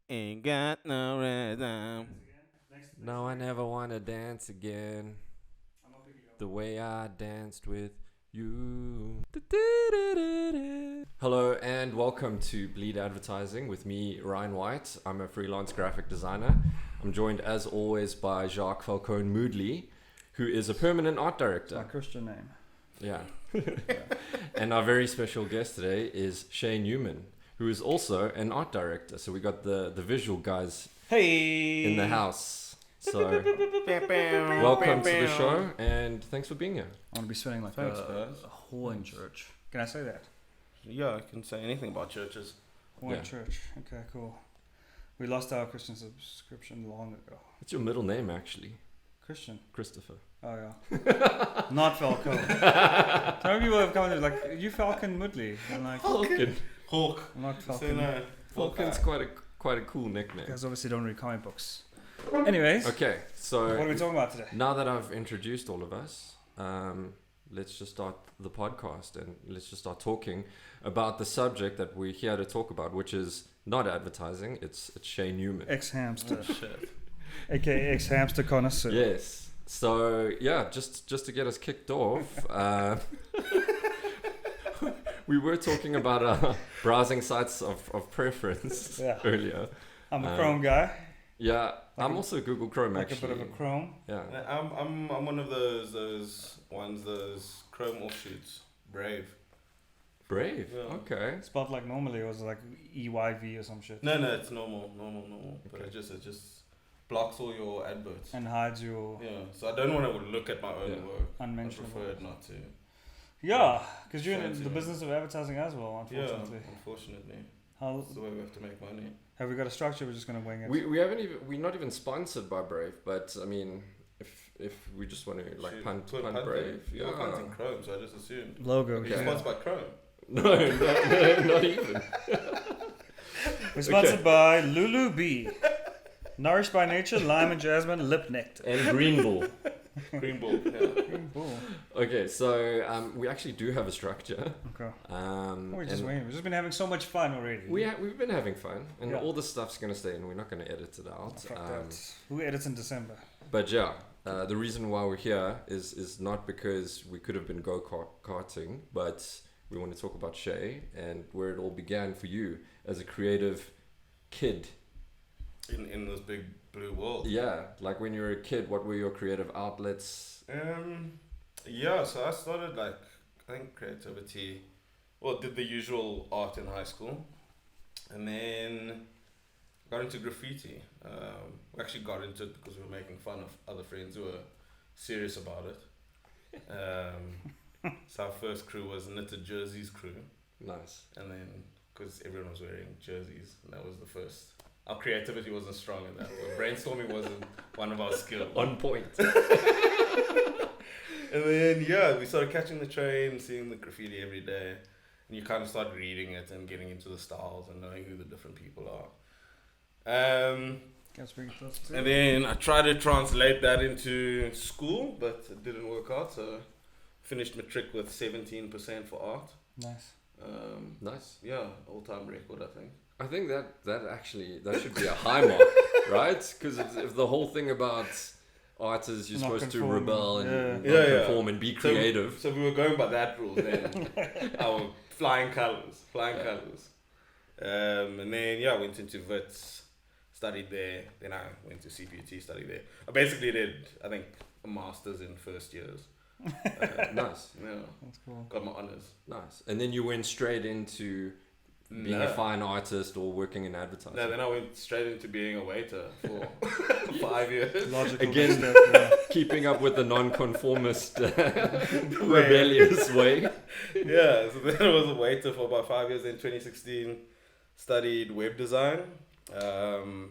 Ain't got no rhythm. No, I never wanna dance again the way I danced with you. Hello and welcome to Bleed Advertising with me, Ryan Whyte. I'm a freelance graphic designer. I'm joined as always by Jacque, Falcon, Moodley, who is a permanent art My director. Christian name. Yeah. And our very special guest today is Che Newman, who is also an art director. So we got the visual guys Hey! in the house. So welcome to the show and thanks for being here. I want to be spending like Thanks, a guys. whole in church. Can I say that? Yeah, I can say anything about churches. Whole in Yeah. church. Okay, cool. We lost our Christian subscription long ago. What's your middle name actually? Christian. Christopher. Oh yeah. Not Falcon. So many people have come and like, you Falcon Moodley. I'm like, Falcon. Hawk. I'm not Say Falcon. no. Falcon's quite a cool nickname. You guys obviously don't read comic books. Anyways, Okay, what are so we talking about today? now that I've introduced all of us, let's just start the podcast and let's just start talking about the subject that we're here to talk about, which is not advertising. It's Che Newman. Ex-hamster. Oh, shit. AKA ex-hamster connoisseur. Yes. So yeah, just to get us kicked off, we were talking about browsing sites of preference Yeah. earlier. I'm a Chrome guy. Yeah, Like I'm a- also Google Chrome Like actually. a bit of a Chrome. Yeah. I'm one of those ones, those Chrome offshoots. Brave. Brave. Yeah. Okay. Spelled like normally, it was like EYV or some shit. No, it's normal. But Okay. it just blocks all your adverts. And hides your Yeah, so I don't want to look at my own Yeah. work. I unmentionable. prefer it not to. Yeah, because you're in Fancy the it. business of advertising as well, unfortunately. Yeah, unfortunately. How That's the way we have to make money. have we got a structure? We're just gonna wing it. We're not even sponsored by Brave, but I mean, if we just want to like Should punt put Brave, yeah. You're punting Chrome, so I just assumed. Logo. Okay. You're Yeah. sponsored by Chrome. No, not even. We're sponsored by Lulu B. Nourished by nature, lime and jasmine, lip nectar. And Green Bull. Green Bull. Yeah. Green Bull. Okay, so we actually do have a structure. Okay. Um, We're just and winging. We've just been having so much fun already. we've been having fun, and Yeah. all the stuff's gonna stay in. We're not gonna edit it out. Fuck that. Who edits in December? But yeah, the reason why we're here is not because we could have been go-karting, but we want to talk about Che and where it all began for you as a creative kid. In this big blue world. Yeah, like when you were a kid, what were your creative outlets? Yeah, so I started I think creativity, well, did the usual art in high school, and then got into graffiti. We actually got into it because we were making fun of other friends who were serious about it. So our first crew was Knitted Jerseys crew, Nice. and then because everyone was wearing jerseys, and that was the first. Our creativity wasn't strong in that. Brainstorming wasn't one of our skills. On point. And then we started catching the train, seeing the graffiti every day, and you kind of start reading it and getting into the styles and knowing who the different people are. Guess we can touch it. And then I tried to translate that into school, but it didn't work out. So finished matric with 17% for art. Nice. Nice. Yeah, all-time record, I think. I think that should be a high mark, right? Because if the whole thing about art is you're Not supposed to conforming. rebel and Yeah. not Yeah. conform and be creative. So we were going by that rule then. Our flying colours. And then I went into Wits, studied there. Then I went to CPUT, studied there. I basically did, I think, a master's in first years. Nice. Yeah, That's cool. got my honours. Nice. And then you went straight into being a fine artist or working in advertising. No, then I went straight into being a waiter for 5 years. Logical Again, next step, yeah. Keeping up with the non-conformist, rebellious way. Yeah, so then I was a waiter for about 5 years. In 2016, studied web design. And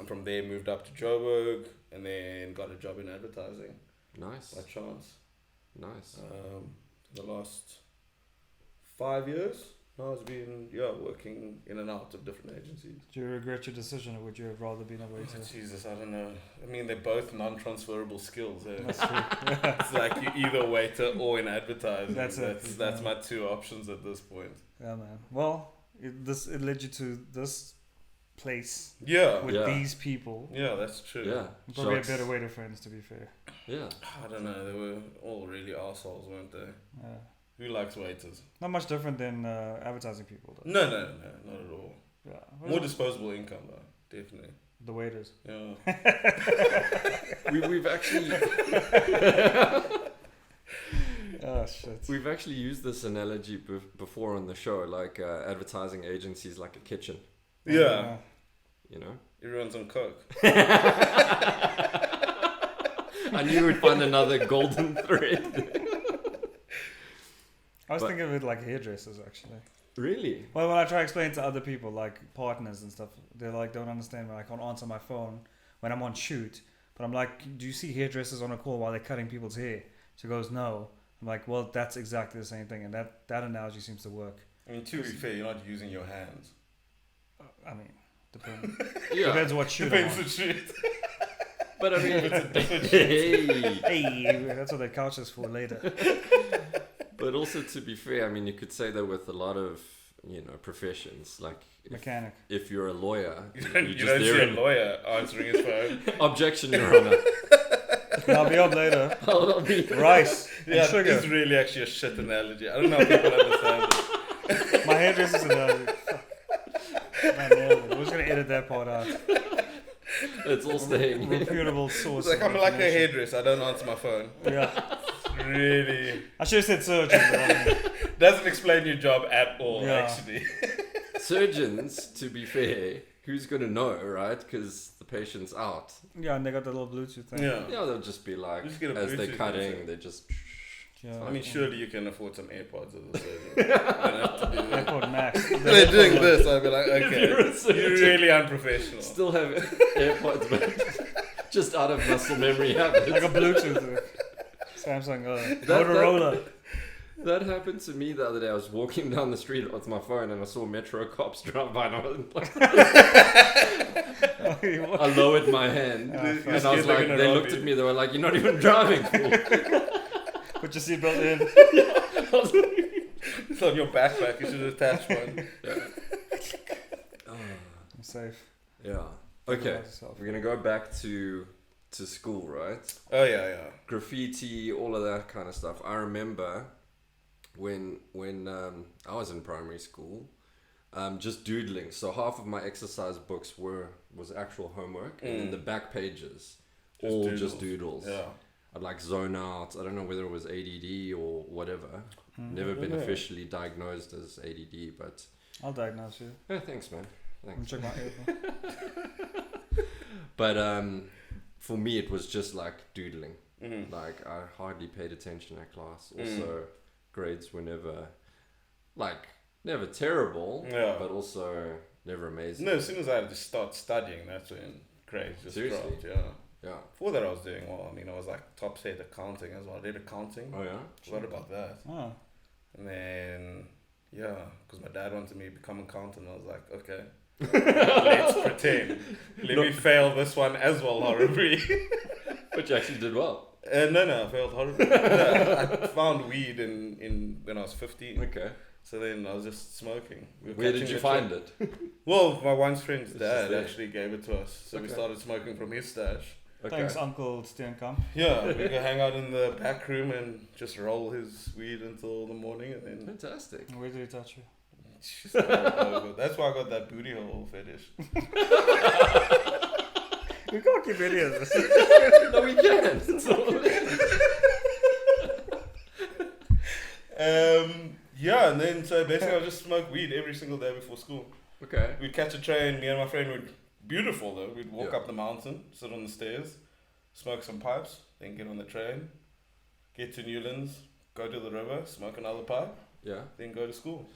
from there moved up to Joburg and then got a job in advertising Nice. by chance. Nice. The last 5 years, I've been working in and out of different agencies. Do you regret your decision, or would you have rather been a waiter? Jesus, I don't know. I mean, they're both non-transferable skills. Eh? That's true. It's like you either waiter or in advertising. That's it. That's my two options at this point. Yeah, man. Well, it led you to this place Yeah. with Yeah. these people. Yeah, that's true. Yeah. Probably Shots. a better way to friends, to be fair. Yeah. I don't know. They were all really assholes, weren't they? Yeah. Who likes waiters? Not much different than advertising people, though. No, not at all. Yeah. More disposable income, though. Definitely. The waiters. Yeah. We've actually Oh shit. we've actually used this analogy before on the show, like advertising agencies like a kitchen. Yeah. You know. Everyone's on coke. I knew we'd find another golden thread. I was But- thinking of it like hairdressers, actually. Really? Well, when I try to explain to other people, like partners and stuff, they're like, don't understand when I can't answer my phone when I'm on shoot. But I'm like, do you see hairdressers on a call while they're cutting people's hair? She goes, no. I'm like, well, that's exactly the same thing. And that analogy seems to work. I mean, to be fair, you're not using your hands. I mean, depends. Yeah. Depends what shoot I'm Depends on. the shoot. But I mean, It's a different shoot. hey. Hey, that's what the couch is for later. But also, to be fair, I mean, you could say that with a lot of, professions. Like, Mechanic. if you're a lawyer, You you're don't just see there a and- lawyer answering his phone. Objection, Your Honor. I'll be up later. I'll be Rice and Yeah, sugar. it's really actually a shit analogy. I don't know how people understand it. My hairdresser's analogy. Fuck. Man, nailed it. We're just going to edit that part out. It's all staying. Reputable source. It's like, of I'm like a information. hairdresser. I don't answer my phone. Yeah. Really I should have said surgeon. But I mean, doesn't explain your job at all, Yeah. actually. Surgeons, to be fair, who's going to know, right? Because the patient's out. yeah, and they got the little Bluetooth thing. Yeah. Yeah, they'll just be like, Just get a as they're Bluetooth cutting, headset. they just... Yeah. I mean, surely you can afford some AirPods as a surgeon. You don't have to do that. AirPod Max. They're doing this, I'd be like, You're a okay, surgeon. you're really unprofessional. Still have AirPods, but just out of muscle memory habits. Like a Bluetooth. Samsung. That- Motorola. That happened to me the other day. I was walking down the street with my phone and I saw metro cops drive by and I was like, I lowered my hand Oh, and fuck. I was like, they looked at me, they were like, you're not even driving, fool. Put your seatbelt in. I was like, It's on your backpack, you should attach one. I'm safe. yeah. Okay, About yourself. we're gonna go back to school, right? Oh, yeah. Graffiti, all of that kind of stuff. I remember when I was in primary school, just doodling. So half of my exercise books was actual homework, and then the back pages, just doodles. Yeah. I'd like zone out. I don't know whether it was ADD or whatever. Never been Yeah. officially diagnosed as ADD, but I'll diagnose you. yeah, thanks, man. Let Thanks. me check my AirPod. But for me, it was just like doodling. Mm-hmm. Like I hardly paid attention at class. Also, grades were never terrible, Yeah. but also never amazing. No, as soon as I had to start studying, that's when grades just Seriously? dropped, yeah. Yeah. Before that I was doing well. I mean, I was like top set accounting as well. I did accounting. Oh yeah. What about that? Oh. And then, yeah, because my dad wanted me to become an accountant. I was like, okay, let's pretend. Let me fail this one as well horribly. But you actually did well. No, I failed horribly. No, I found weed in when I was 15. Okay. So then I was just smoking. We were Where did catching you the find trend. it? Well, my one friend's It's just dad there. actually gave it to us. So we Okay. started smoking from his stash. Okay. Thanks, Uncle Steenkamp. Yeah, we could hang out in the back room and just roll his weed until the morning, and then Fantastic. Where did he touch you? just over. That's why I got that booty hole fetish. We can't keep any of this. No, we can't. It's all Yeah, and then so basically I just smoke weed every single day before school. okay. We'd catch a train. Me and my friend would beautiful though. We'd walk Yeah. up the mountain, sit on the stairs, smoke some pipes, then get on the train, get to Newlands, go to the river, smoke another pipe, Yeah. then go to school.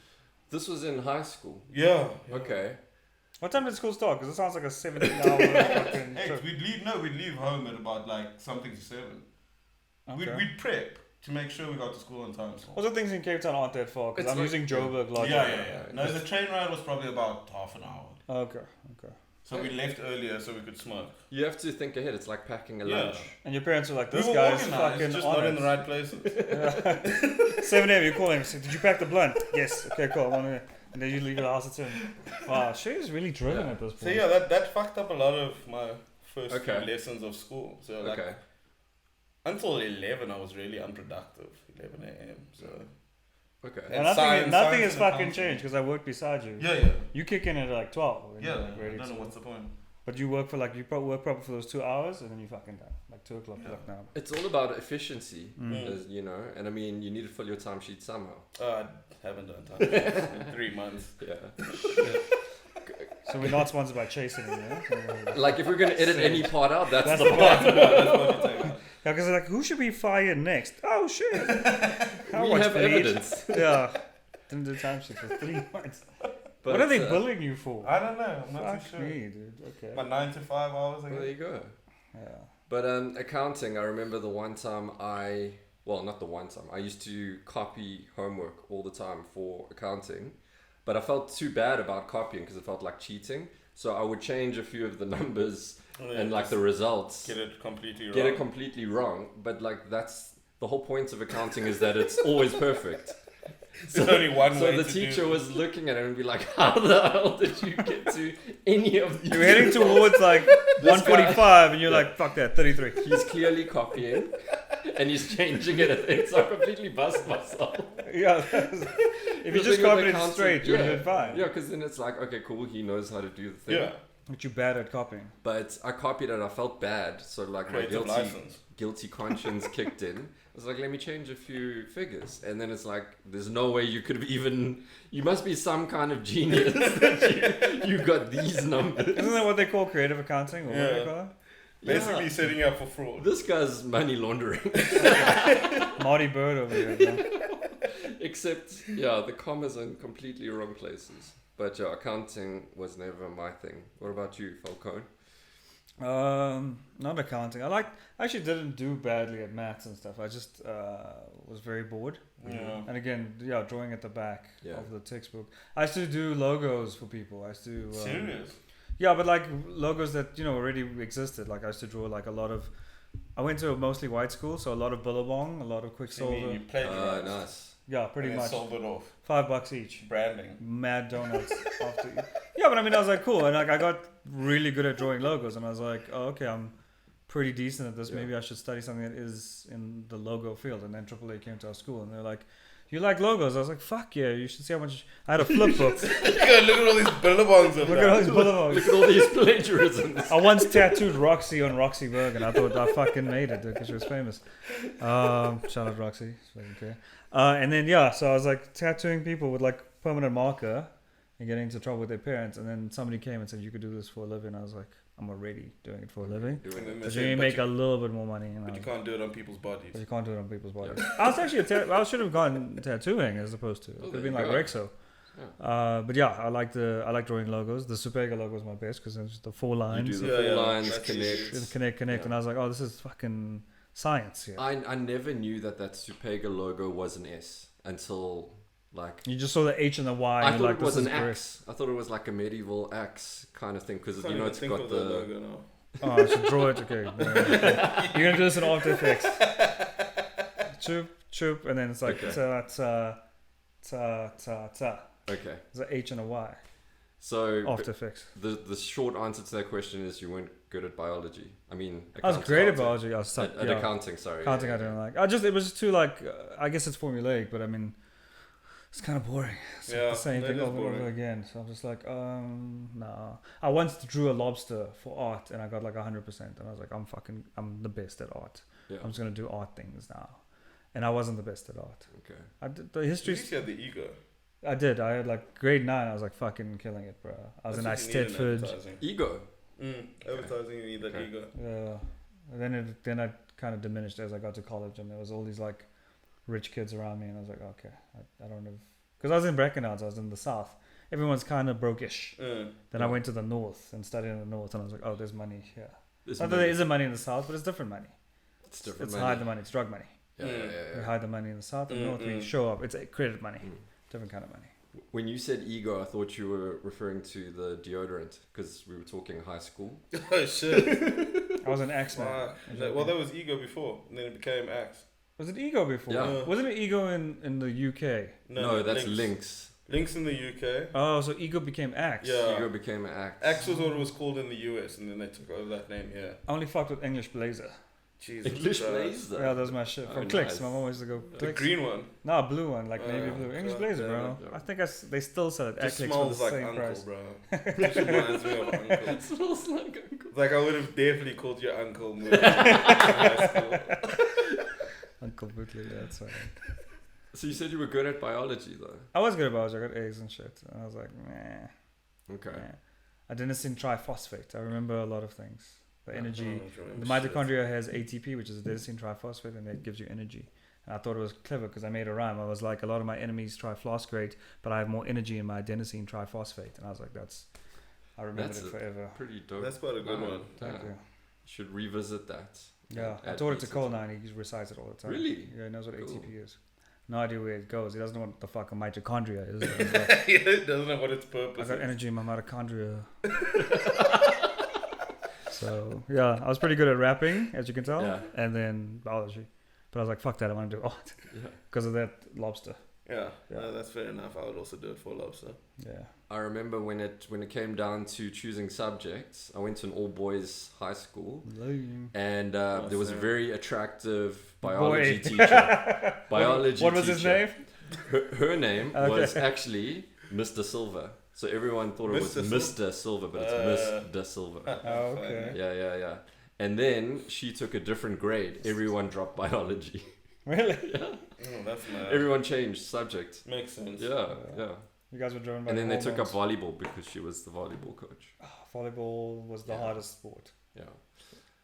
This was in high school. Yeah. Okay. What time did school start? Because it sounds like a 17-hour fucking Hey, trip. we'd leave home at about like something to 7. Okay. We'd prep to make sure we got to school on time. Also, things in Cape Town aren't that far because It's I'm like- using Joburg Yeah, logic. yeah. No, the train ride was probably about half an hour. Okay. So we left earlier so we could smoke. You have to think ahead. It's like packing a Yeah. lunch. And your parents were like, this we were guy's organized, fucking just on not it. in the right places. 7 a.m. you call him. Say, did you pack the blunt? Yes. Okay, cool. And then you leave the house at 7. Wow, Shay's really driven at this point. So yeah, that fucked up a lot of my first few lessons of school. So like until 11, I was really unproductive. 11 a.m. So. Okay. And nothing has fucking changed because I work beside you. Yeah. You kick in at like 12. Yeah. I don't know what's the point. But you work for work proper for those 2 hours and then you fucking done. Like 2 o'clock now. It's all about efficiency, as you know. And I mean, you need to fill your timesheet somehow. I haven't done timesheets in 3 months. Yeah. So we're not sponsored by Chase anymore. Like if we're gonna edit any part out, that's the part. That's what you take out. Yeah, because like, who should be fired next? Oh shit! We have evidence. Yeah, didn't do timesheet for 3 months. But, what are they billing you for? I don't know. I'm not too sure. Me, dude. Okay. About 9 to 5 hours. Well, there you go. Yeah. But accounting, I remember the one time not the one time. I used to copy homework all the time for accounting, but I felt too bad about copying because it felt like cheating. So I would change a few of the numbers and like the results. Get it completely wrong. But like that's the whole point of accounting is that it's always perfect. There's only one way. So the teacher was looking at it and be like, "How the hell did you get to any of these?" You're heading towards like 145, and you're like, "Fuck that, 33." He's clearly copying, and he's changing it. And so I completely bust myself. Yeah, if you just copied it straight, you'd have been fine. Yeah, because then it's like, okay, cool, he knows how to do the thing. Yeah. But you're bad at copying. But I copied it and I felt bad. So like Creative my license. guilty conscience kicked in. I was like, let me change a few figures. And then it's like, there's no way you could have even, you must be some kind of genius that you got these numbers. Isn't that what they call creative accounting? Or what do they call it? Basically setting you up for fraud. This guy's money laundering. Marty Bird over here. Bro. Except, the commas are in completely wrong places. But accounting was never my thing. What about you, Falcon? Not accounting. I actually didn't do badly at maths and stuff. I just was very bored. Yeah. And again, drawing at the back of the textbook. I used to do logos for people. I used to. Serious? Yeah, but like logos that already existed. Like I used to draw like a lot of. I went to a mostly white school, so a lot of Billabong, a lot of Quicksilver. You plagiarized. Nice. Yeah, pretty much. Sold it off. $5 each. Branding. Mad donuts. After. Yeah, but I mean, I was like, cool, and like I got really good at drawing logos, and I was like, oh, okay, I'm pretty decent at this. Yeah. Maybe I should study something that is in the logo field. And then AAA came to our school, and they're like, you like logos? I was like, fuck yeah, you should see how much. I had a flip book. Look at all these billabongs. Look at all these billabongs. Look at all these plagiarisms. I once tattooed Roxy on Roxy Berg, and I thought I fucking made it because she was famous. Shout out Roxy. Okay. And then so I was like tattooing people with like permanent marker and getting into trouble with their parents. And then somebody came and said you could do this for a living. I was like, I'm already doing it for a living. But you make a little bit more money. But you can't do it on people's bodies. But you can't do it on people's bodies. I was actually I should have gone tattooing as opposed to. It could have been like Rexo. Yeah. But I like drawing logos. The Supega logo is my best because it's the 4 lines. You do the 4 lines, connect. Yeah. And I was like, oh, this is fucking science. Yeah. I never knew that Supega logo was an S until like you just saw the H and the Y. I thought it was an axe. I thought it was like a medieval axe kind of thing because it's got the logo now. Oh, I should draw it. Okay, you're gonna do this in After Effects. Choop, and then it's like ta. Okay. There's an H and a Y. So After Effects. The short answer to that question is you weren't good at biology. I mean, I was great at biology. I was at accounting. Sorry, accounting. I didn't like. It was just too like. I guess it's formulaic, but I mean, it's kind of boring. It's like the same thing over and over again. So I'm just like, nah. I once drew a lobster for art, and I got like 100%, and I was like, I'm the best at art. Yeah. I'm just gonna do art things now, and I wasn't the best at art. Okay. I did the history. You had the ego. I did. I had like grade 9. I was like fucking killing it, bro. I was in Eisteddfod. Ego. Advertising, you need that ego. Yeah. And then I kind of diminished as I got to college, and there was all these like rich kids around me, and I was like, okay, I don't know, because I was in Brackenhouses, I was in the south. Everyone's kind of broke-ish. Then I went to the north and studied in the north, and I was like, oh, there's money here. Not that there isn't money in the south, but it's different money. It's hide the money. It's drug money. Yeah. We hide the money in the south, and north we show up. It's credit money. Different kind of money. When you said ego, I thought you were referring to the deodorant because we were talking high school. Oh shit! I was an Axe man. Well, there was ego before, and then it became Axe. Was it ego before? Yeah. Wasn't it ego in the UK? No, that's Lynx. Links in the UK. Oh, so Ego became Axe. Yeah. Ego became an act. Axe was what it was called in the US, and then they took over that name here. I only fucked with English Blazer. Jesus English Christ. Blazer. Yeah, that was my shit. Oh, From Clicks, nice. my mom used to go The Clicks. green one. No, blue one, like navy blue. English God Blazer, damn bro. it. Yeah. I think they still sell it at Just Clicks for the smells like same uncle, price. bro. Just reminds me of uncle. It smells like uncle. Like I would have definitely called you uncle Moodley in high school. Uncle Moodley, that's right. So you said you were good at biology, though. I was good at biology. I got A's and shit. And I was like, meh. Okay. Adenosine triphosphate. I remember a lot of things. The energy. The Shit. mitochondria has ATP, which is adenosine triphosphate, and it gives you energy. And I thought it was clever because I made a rhyme. I was like, a lot of my enemies trifosphate, but I have more energy in my adenosine triphosphate. And I was like, I remembered That's it forever. Pretty dope. That's quite a good one. Thank Yeah. you. Should revisit that. Yeah, I Add taught it to pieces. Cole now, and he recites it all the time. Really? Yeah, he knows what Cool. ATP is. No idea where it goes. He doesn't know what the fuck a mitochondria is. He's like, Yeah, it doesn't know what its I purpose got is. energy in my mitochondria. So yeah, I was pretty good at rapping, as you can tell, Yeah. and then biology. But I was like, fuck that, I want to do art Yeah. because of that lobster. Yeah, Yeah. no, that's fair enough. I would also do it for lobster. Yeah. I remember when it came down to choosing subjects, I went to an all boys high school, Lame. and there was a Awesome. very attractive biology Boy. teacher. Biology. What was his teacher. name? Her name Okay. was actually Mr. Silver. So everyone thought it was Mr. Mr. Silver, but it's Miss De Silver. Oh, okay. Yeah. And then she took a different grade. Everyone dropped biology. Really? Oh, that's mad. Everyone changed subject. Makes sense. Yeah. You guys were driven by And then they took up hormones. volleyball because she was the volleyball coach. Volleyball was the Yeah. hardest sport Yeah.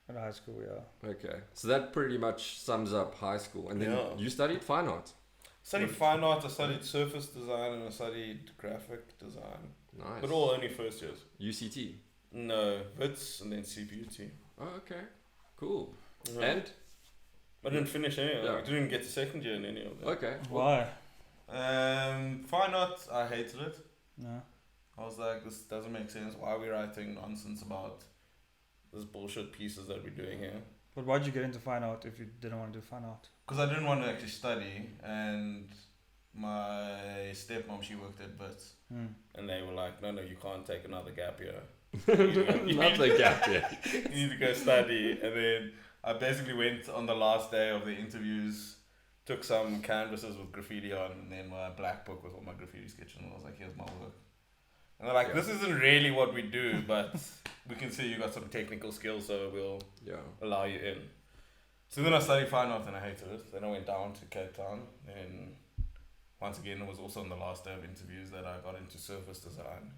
in high school, yeah. Okay. So that pretty much sums up high school. And then Yeah. you studied fine art. Studied fine art, I studied surface design, and I studied graphic design. Nice. But all only first years. UCT. No, VITS and then CPUT. Oh, okay. Cool. Yeah. And? I didn't finish any of them. Yeah. I didn't get to second year in any of them. Okay. Why? Fine art, I hated it. No. I was like, this doesn't make sense. Why are we writing nonsense about this bullshit pieces that we're doing here? But why'd you get into fine art if you didn't want to do fine art? Because I didn't want to actually study, and my stepmom, she worked at VITS, and they were like, no, you can't take another gap year. Another gap year. You need to go study. And then I basically went on the last day of the interviews, took some canvases with graffiti on, and then my black book with all my graffiti sketches, and I was like, here's my work. And they're like, Yeah. this isn't really what we do, but we can see you got some technical skills, so we'll Yeah. allow you in. So then I studied fine art and I hated it. Then I went down to Cape Town, and once again, it was also on the last day of interviews that I got into surface design.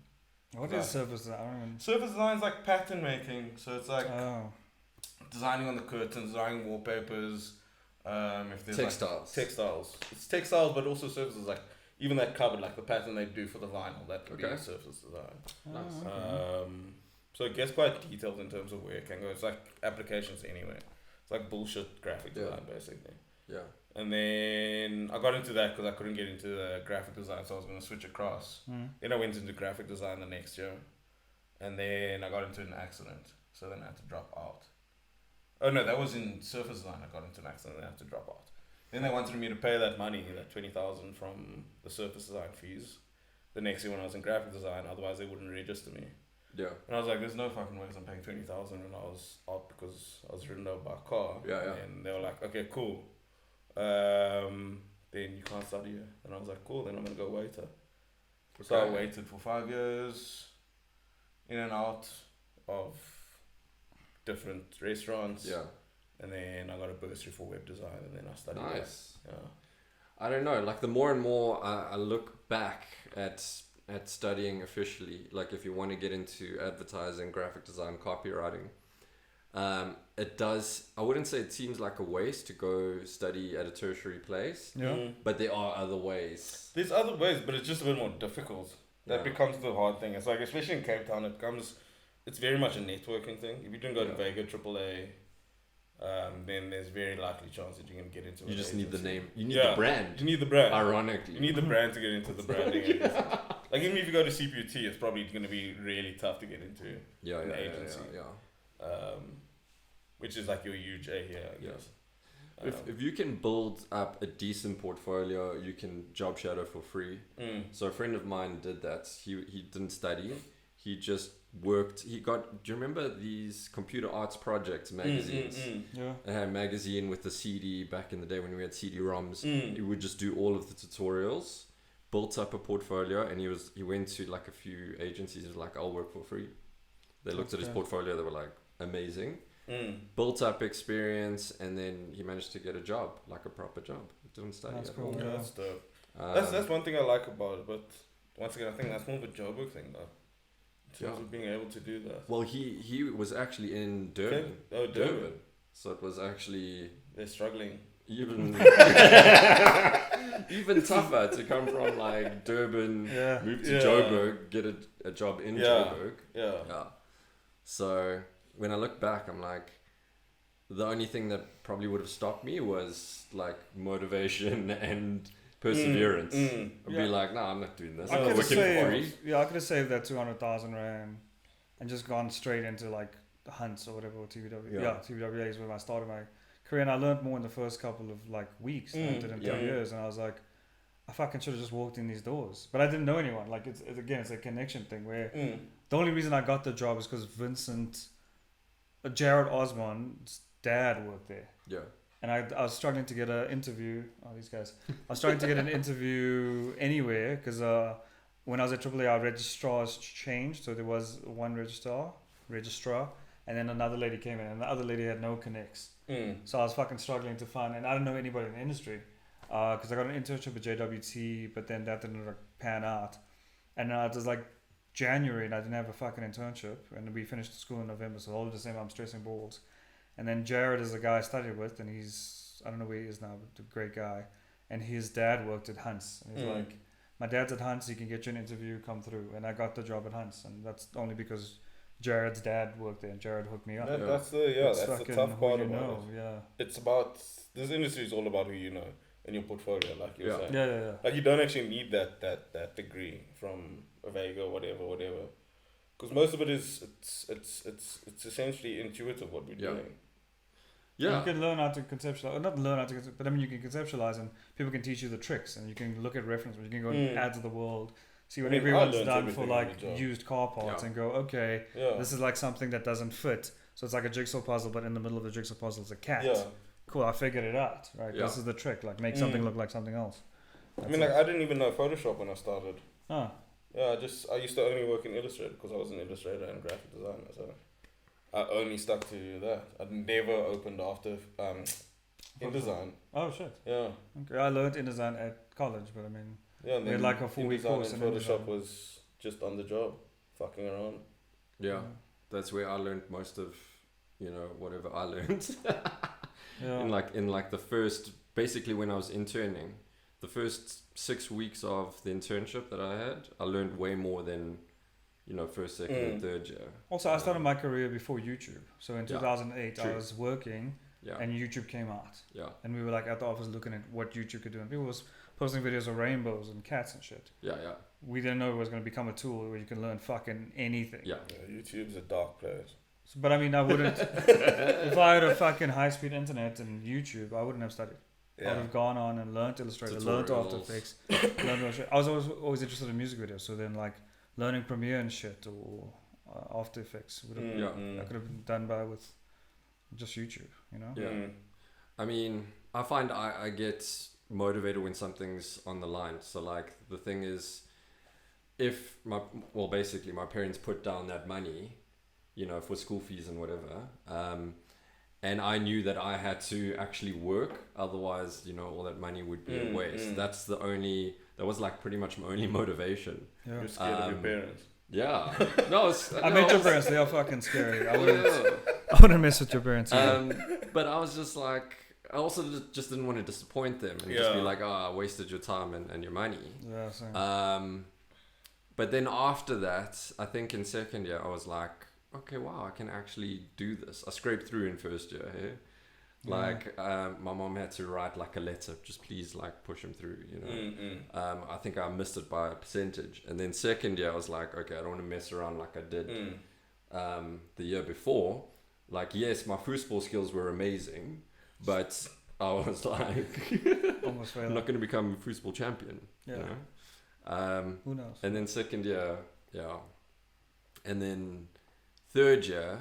What Yeah. is surface design? I don't even... Surface design is like pattern making, so it's like Oh. designing on the curtains, designing wallpapers. If there's Textiles. like textiles, it's textiles, but also surfaces like even that cupboard, like the pattern they do for the vinyl, that could be Okay. a surface design. Nice. So it gets quite detailed in terms of where it can go. It's like applications anyway. It's like bullshit graphic Yeah. design basically. Yeah. And then I got into that because I couldn't get into the graphic design, so I was going to switch across. Then I went into graphic design the next year, and then I got into an accident, so then I had to drop out. Oh no, that was in surface design. I got into an accident and I had to drop out. Then they wanted me to pay that money, that 20,000 from the surface design fees, the next year when I was in graphic design. Otherwise, they wouldn't register me. Yeah. And I was like, "There's no fucking ways I'm paying 20,000 when I was out because I was ridden over by a car." Yeah. And they were like, "Okay, cool. Then you can't study here." And I was like, "Cool. Then I'm gonna go waiter." So I Okay. waited for 5 years, in and out of different restaurants. Yeah. And then I got a bursary for web design, and then I studied Nice. that. Yeah. I don't know. Like the more and more I look back at studying officially, like if you want to get into advertising, graphic design, copywriting, it does. I wouldn't say it seems like a waste to go study at a tertiary place, Yeah. but there are other ways. There's other ways, but it's just a bit more difficult. That Yeah. becomes the hard thing. It's like, especially in Cape Town, it's very much a networking thing. If you don't go to Yeah. Vega AAA, then there's very likely chance that you're gonna get into. You an just need the agency. name. You need Yeah. the brand. You need the brand. Ironically. You need the brand to get into the branding. agency. Like even if you go to CPUT, it's probably going to be really tough to get into. Yeah. an Yeah. agency. Yeah. Which is like your huge A here, I Yeah. guess. If you can build up a decent portfolio, you can job shadow for free. So a friend of mine did that. He didn't study. He just worked. He got. Do you remember these computer arts projects magazines? Yeah. I had a magazine with the CD back in the day when we had CD-ROMs. He would just do all of the tutorials, built up a portfolio, and he went to like a few agencies. He was like, "I'll work for free." They looked at his portfolio. They were like, "Amazing." Built up experience, and then he managed to get a job, like a proper job. Didn't study That's at cool. all. Yeah, Yeah. that's dope. That's one thing I like about it, but once again, I think that's more of a Joburg thing, though. In terms of being able to do that. Well, he was actually in Durban. Okay. Oh, Durban. So it was actually They're struggling. even even tougher to come from like Durban, Yeah. move to Joburg, get a job in Joburg. Yeah. So when I look back, I'm like, the only thing that probably would have stopped me was like motivation and perseverance. I'd be like, no, I'm not doing this. I I'm could not have working for free. saved. Yeah, I could have saved that 200,000 rand and just gone straight into like the hunts or whatever, or TVW. Yeah. Yeah, TVWA is when I started my career, and I learned more in the first couple of like weeks than I did in 2 years. And I was like, I fucking should have just walked in these doors, but I didn't know anyone. Like it's again, it's a connection thing where the only reason I got the job is because Jared Osmond's dad worked there. Yeah. And I was struggling to get an interview. Oh, these guys. I was struggling to get an interview anywhere because when I was at AAA, our registrars changed. So there was one registrar, and then another lady came in, and the other lady had no connects. So I was fucking struggling to find, and I don't know anybody in the industry because I got an internship at JWT, but then that didn't pan out. And it was like January, and I didn't have a fucking internship, and we finished school in November, so all of December I'm stressing balls. And then Jared is the guy I studied with, and he's, I don't know where he is now, but a great guy. And his dad worked at Hunt's. And he's like, my dad's at Hunt's, he can get you an interview, come through. And I got the job at Hunt's. And that's only because Jared's dad worked there, and Jared hooked me up. That's the tough part about it. Yeah. It's about, this industry is all about who you know in your portfolio, like you were saying. Yeah. Like you don't actually need that degree from a Vega or whatever. Because most of it is, it's essentially intuitive what we're doing. Yeah. You can learn how to conceptualize, or not learn how to, but I mean, you can conceptualize, and people can teach you the tricks, and you can look at references. You can go and add to the world, see what everyone's done for like used car parts, and go, okay, this is like something that doesn't fit. So it's like a jigsaw puzzle, but in the middle of the jigsaw puzzle is a cat. Yeah. Cool, I figured it out. Right, this is the trick. Like make something look like something else. I mean, like I didn't even know Photoshop when I started. Oh. Yeah, I used to only work in Illustrator because I was an illustrator and graphic designer. So I only stuck to that. I'd never opened after InDesign. Oh shit. Yeah. Okay, I learned InDesign at college, but I mean, and we had like a 4-week course. And Photoshop was just on the job, fucking around. Yeah, that's where I learned most of, whatever I learned. In like the first, basically when I was interning, the first 6 weeks of the internship that I had, I learned way more than, first, second, and third year. Also, I started my career before YouTube. So in 2008, I was working, and YouTube came out. Yeah. And we were like at the office looking at what YouTube could do, and people was posting videos of rainbows and cats and shit. Yeah. We didn't know it was going to become a tool where you can learn fucking anything. Yeah. YouTube's a dark place. So, but I mean, I wouldn't. If I had a fucking high-speed internet and YouTube, I wouldn't have studied. I would have gone on and learned Illustrator, learned After Effects, learned Illustrator. I was always interested in music videos, so then like learning Premiere and shit or After Effects would have I could have been done by with just YouTube, Yeah. I mean, I find I get motivated when something's on the line. So like the thing is, if basically my parents put down that money, for school fees and whatever, and I knew that I had to actually work, otherwise, all that money would be a waste. That was like pretty much my only motivation. Yeah. You're scared of your parents. Yeah. No, I met your parents. They are fucking scary. I wouldn't mess with your parents. But I was just like, I also just didn't want to disappoint them and just be like, I wasted your time and your money. Yeah, same. But then after that, I think in second year, I was like, okay, wow, I can actually do this. I scraped through in first year. Hey? Like, my mom had to write like a letter, just please like push him through, I think I missed it by a percentage. And then second year, I was like, okay, I don't want to mess around like I did the year before. Like, yes, my foosball skills were amazing, but I was like, Almost I'm failed. not going to become a football champion. Yeah. You know? Who knows? And then second year, yeah. And then third year,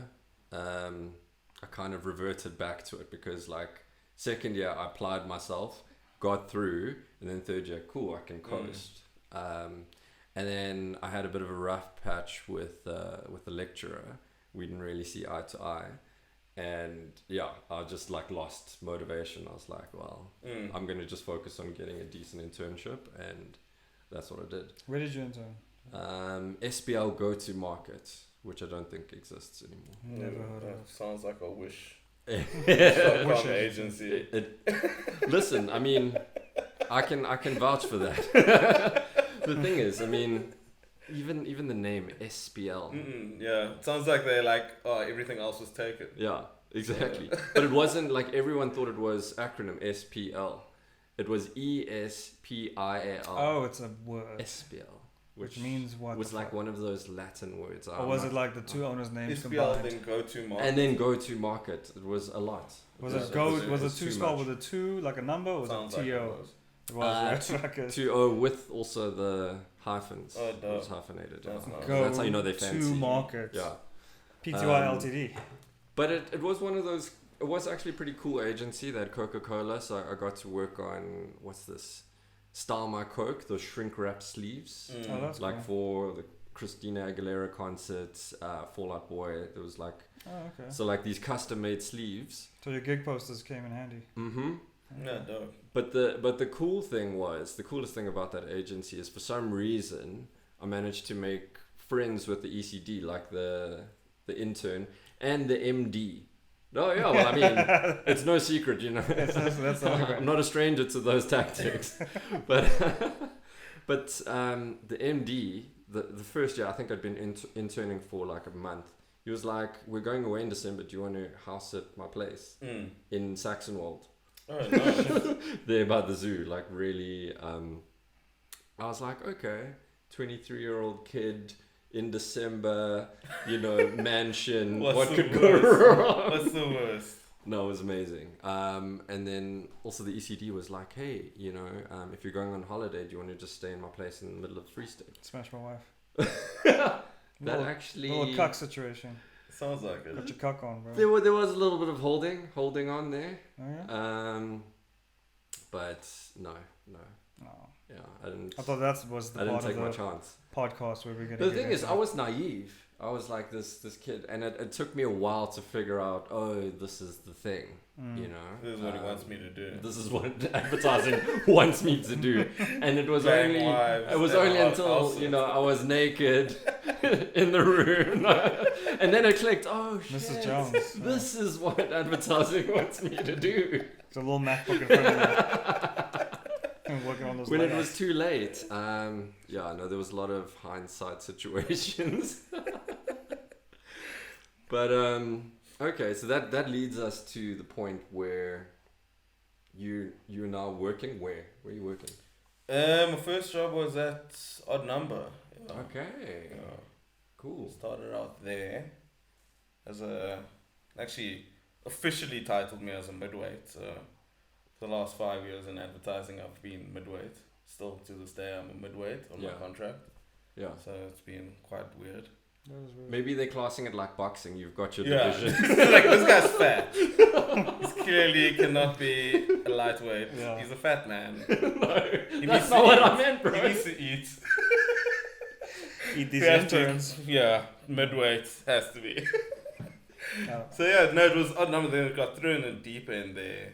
I kind of reverted back to it because like second year I applied myself, got through, and then third year, cool, I can coast. And then I had a bit of a rough patch with the lecturer. We didn't really see eye to eye. And yeah, I just like lost motivation. I was like, well, I'm going to just focus on getting a decent internship. And that's what I did. Where did you intern? SBL go-to market, which I don't think exists anymore. Never heard of. Sounds like a wish. Wish agency. Listen, I mean, I can vouch for that. The thing is, I mean, even the name SBL. Yeah, it sounds like they're like, oh, everything else was taken. Yeah, exactly. But it wasn't like everyone thought it was acronym SPL. It was ESPIAL. Oh, it's a word. SPL. Which means what? Was like one of those Latin words. Or was it like the two owners' names SPL combined? then go to market. And then go to market. It was a lot. Was Yeah, it go? it Was was it two too spelled much. with a two, like a number, or was Sounds it like TO? it was. It was, right? Okay. 2O with also the hyphens. Oh, It was hyphenated. That's nice. Go That's how you know they fancy. to market. Yeah. PTY Ltd. But it was one of those. It was actually a pretty cool agency. They had Coca-Cola, so I got to work on what's this? Style My Coke, those shrink wrap sleeves. Oh, that's Like cool. for the Christina Aguilera concerts, Fall Out Boy. There was like Oh, okay. so like these custom made sleeves. So your gig posters came in handy. Mm-hmm. Yeah, dope. But the cool thing was, the coolest thing about that agency is for some reason I managed to make friends with the ECD, like the intern and the MD. Oh yeah, well I mean it's no secret, you know. That's the I'm not a stranger to those tactics, but the MD, the first year I think I'd been interning for like a month. He was like, "We're going away in December. Do you want to house at my place in Saxonwold?" Oh, nice. There by the zoo, like really. I was like, okay, 23-year-old kid in December, you know, mansion. What's what the could worst? go wrong? What's the worst? No, it was amazing. And then also the ECD was like, hey, you know, if you're going on holiday, do you want to just stay in my place in the middle of the Free State? Smash my wife. That actually. Little cuck situation. Sounds like it. Got your cuck on, bro. There was a little bit of holding on there. Oh yeah. But no. Oh. Yeah, I didn't. I thought that was the I didn't part take of my the chance. podcast where we're gonna. The get thing is, into I it. was naive. I was like this kid, and it took me a while to figure out. Oh, this is the thing, you know. This is what he wants me to do. This is what advertising wants me to do, and it was Bang only wives, it was have only hot until houses. you know I was naked in the room, and then it clicked. Oh shit! Mrs. Jones. This is what advertising wants me to do. It's a little MacBook in front of me. I'm working on those. When it Legos. was too late, yeah, no, there was a lot of hindsight situations. But okay, so that leads us to the point where you're now working. Where are you working? My first job was at Odd Number. Yeah. Okay, Yeah. cool. Started out there as actually officially titled me as a midweight. So for the last 5 years in advertising, I've been midweight. Still to this day, I'm a midweight on my contract. Yeah. So it's been quite weird. That was weird. Maybe they're classing it like boxing. You've got your Yeah. division. Like, this guy's fat. He clearly cannot be a lightweight. Yeah. He's a fat man. No, He that's needs not to what eat. I meant, bro. He needs to eat. Eat these He has to- interns. Yeah, midweight has to be. Oh. So yeah, no, it was Odd Number. Then it got thrown in deep in there.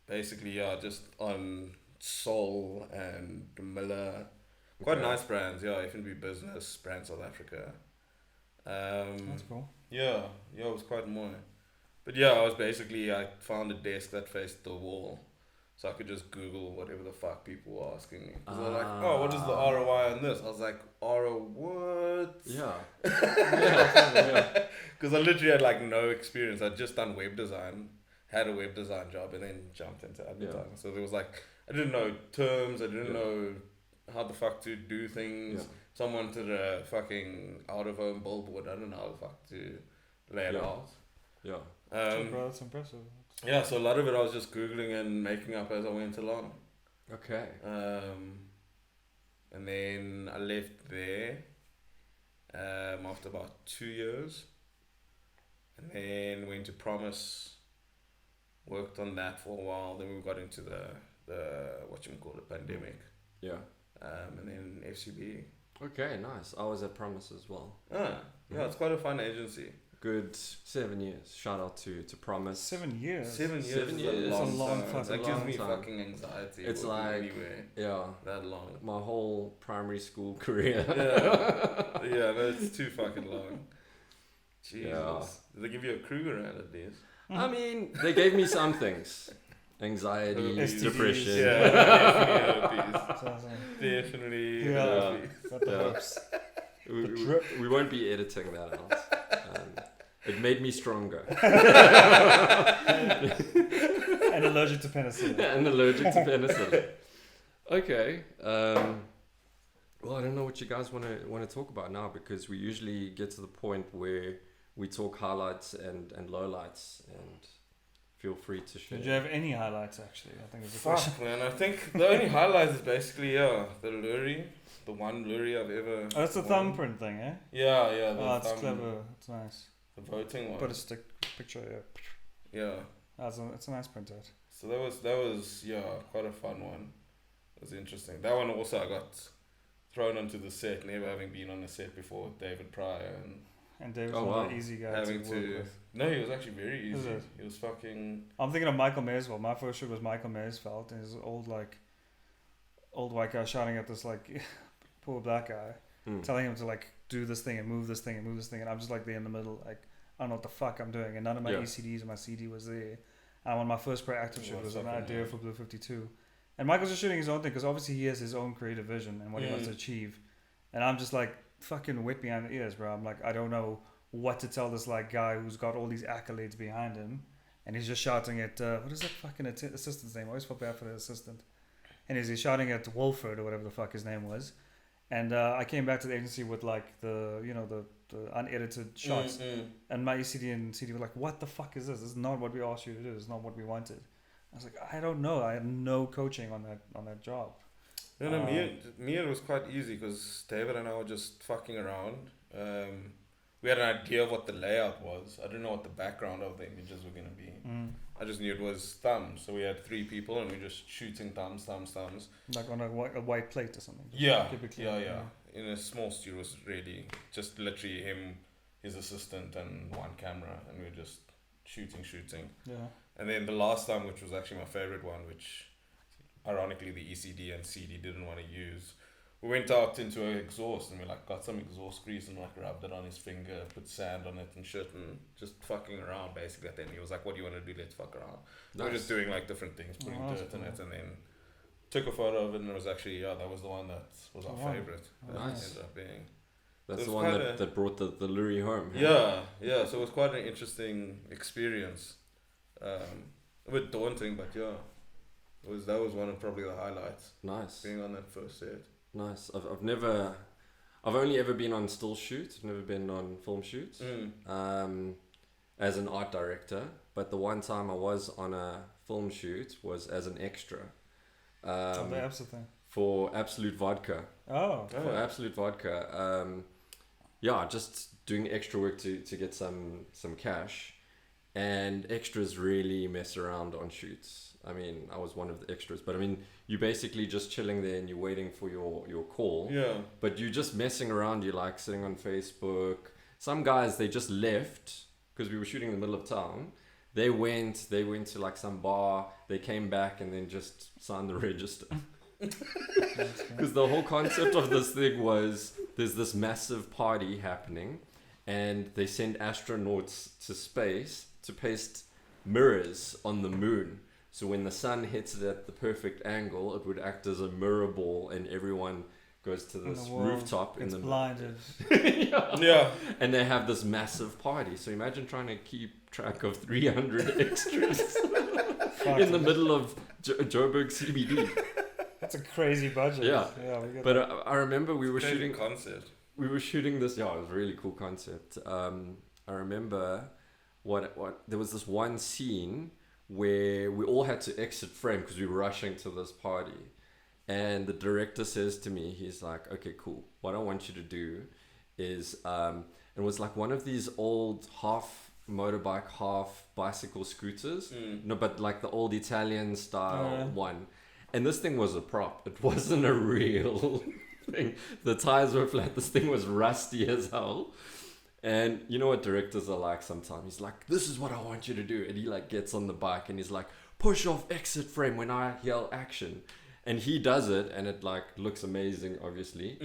Basically, yeah, just on Soul and Miller. Quite Okay. nice brands, yeah. F&B Business, Brand South Africa. That's cool. Yeah, it was quite more. But yeah, I found a desk that faced the wall. So I could just Google whatever the fuck people were asking me. Because they're like, oh, what is the ROI on this? I was like, what? Yeah. Yeah. Because I literally had like no experience. I'd just done web design, had a web design job, and then jumped into advertising. Yeah. So there was like, I didn't know terms, I didn't Yeah. know how the fuck to do things. Yeah. Someone wanted a fucking out of home billboard. I don't know how the fuck to lay it Yeah. out. Yeah. Shit, bro, that's impressive. Yeah, so a lot of it I was just Googling and making up as I went along. Okay. And then I left there after about 2 years. And then went to Promise, worked on that for a while. Then we got into the pandemic. Yeah. And then FCB. Okay, nice. I was at Promise as well. Yeah, it's quite a fun agency. Good 7 years. Shout out to Promise. 7 years. 7 years. 7 years. Is a long, It's a long time. fucking That gives long me time. fucking anxiety. It's working like anywhere Yeah. that long. My whole primary school career. Yeah, that's too fucking long. Jesus. Yeah. Did they give you a Kruger ad at least? I mean, they gave me some things. Anxiety, STDs. depression. Yeah, So, definitely. Yeah. Got the Yeah. hopes. We won't be editing that out. It made me stronger. And allergic to penicillin. And allergic to penicillin. Okay. Well, I don't know what you guys want to talk about now, because we usually get to the point where we talk highlights and lowlights, and feel free to share. Did you have any highlights, actually? I think it's the question. Fuck, man. I think the only highlight is basically, the Lurie. The one Lurie I've ever. Oh, that's the won. thumbprint thing, eh? Yeah, the Oh, it's thumb- clever. It's nice. The voting one. Put a stick picture, yeah. Yeah. It's a nice printout. So that was quite a fun one. It was interesting. That one also I got thrown onto the set, never having been on a set before with David Pryor And David's Oh, not wow. an easy guy having to work to. with. No, he was actually very Is easy. it? He was fucking. I'm thinking of Michael Maysville. My first shoot was Michael Maysville, and his old white guy shouting at this poor black guy, telling him to do this thing and move this thing and move this thing, and I'm just there in the middle, I don't know what the fuck I'm doing, and none of my ECDs or my CD was there. And on my first proactive shoot was an idea for Blue 52, and Michael's just shooting his own thing because obviously he has his own creative vision and what he wants to achieve, and I'm just fucking whip behind the ears, bro. I'm I don't know what to tell this guy who's got all these accolades behind him, and he's just shouting at what is that fucking assistant's name? I always felt bad for the assistant. And he's shouting at Wolford or whatever the fuck his name was, and I came back to the agency with the unedited shots, and my ECD and CD were what the fuck is this? This is not what we asked you to do. This is not what we wanted. I was I don't know. I had no coaching on that job. Me it was quite easy because David and I were just fucking around. We had an idea of what the layout was. I didn't know what the background of the images were going to be. I just knew it was thumbs. So we had 3 people and we were just shooting thumbs. Like on a white plate or something. Yeah. Typically, In a small studio, it was really just literally him, his assistant, and one camera. And we were just shooting. Yeah. And then the last time, which was actually my favorite one, which ironically the ECD and CD didn't want to use, we went out into an exhaust and we got some exhaust grease and rubbed it on his finger, put sand on it and shit, and just fucking around basically. Then he was like, "What do you want to do? Let's fuck around." Nice. We were just doing different things, putting dirt in it, and then took a photo of it, and it was actually that was the one that was our favorite. Nice. Ended up being. That's so the one that brought the Lurie home. Yeah. So it was quite an interesting experience. A bit daunting, but that was one of probably the highlights. Nice. Being on that first set. Nice. I've only ever been on still shoots. I've never been on film shoots. As an art director, but the one time I was on a film shoot was as an extra. The Absolute thing. For Absolute Vodka. Oh. For Absolute Vodka. Just doing extra work to get some cash. And extras really mess around on shoots. I mean, I was one of the extras, but I mean, you're basically just chilling there and you're waiting for your call. Yeah. But you're just messing around. You're sitting on Facebook. Some guys, they just left because we were shooting in the middle of town. They went to some bar. They came back and then just signed the register. Because the whole concept of this thing was there's this massive party happening and they send astronauts to space to paste mirrors on the moon. So when the sun hits it at the perfect angle, it would act as a mirror ball and everyone goes to this rooftop in the blinded. Yeah. And they have this massive party. So imagine trying to keep track of 300 extras in the middle of Joburg CBD. That's a crazy budget. Yeah. We get But I remember we were shooting concept. We were shooting this. Yeah, it was a really cool concept. I remember there was this one scene where we all had to exit frame because we were rushing to this party. And the director says to me, he's like, okay, cool. What I want you to do is, it was like one of these old half motorbike, half bicycle scooters. No, but like the old Italian style one. And this thing was a prop. It wasn't a real thing. The tires were flat. This thing was rusty as hell. And you know what directors are like sometimes? He's like, this is what I want you to do. And he like gets on the bike and he's like, push off exit frame when I yell action. And he does it, and it like looks amazing, obviously.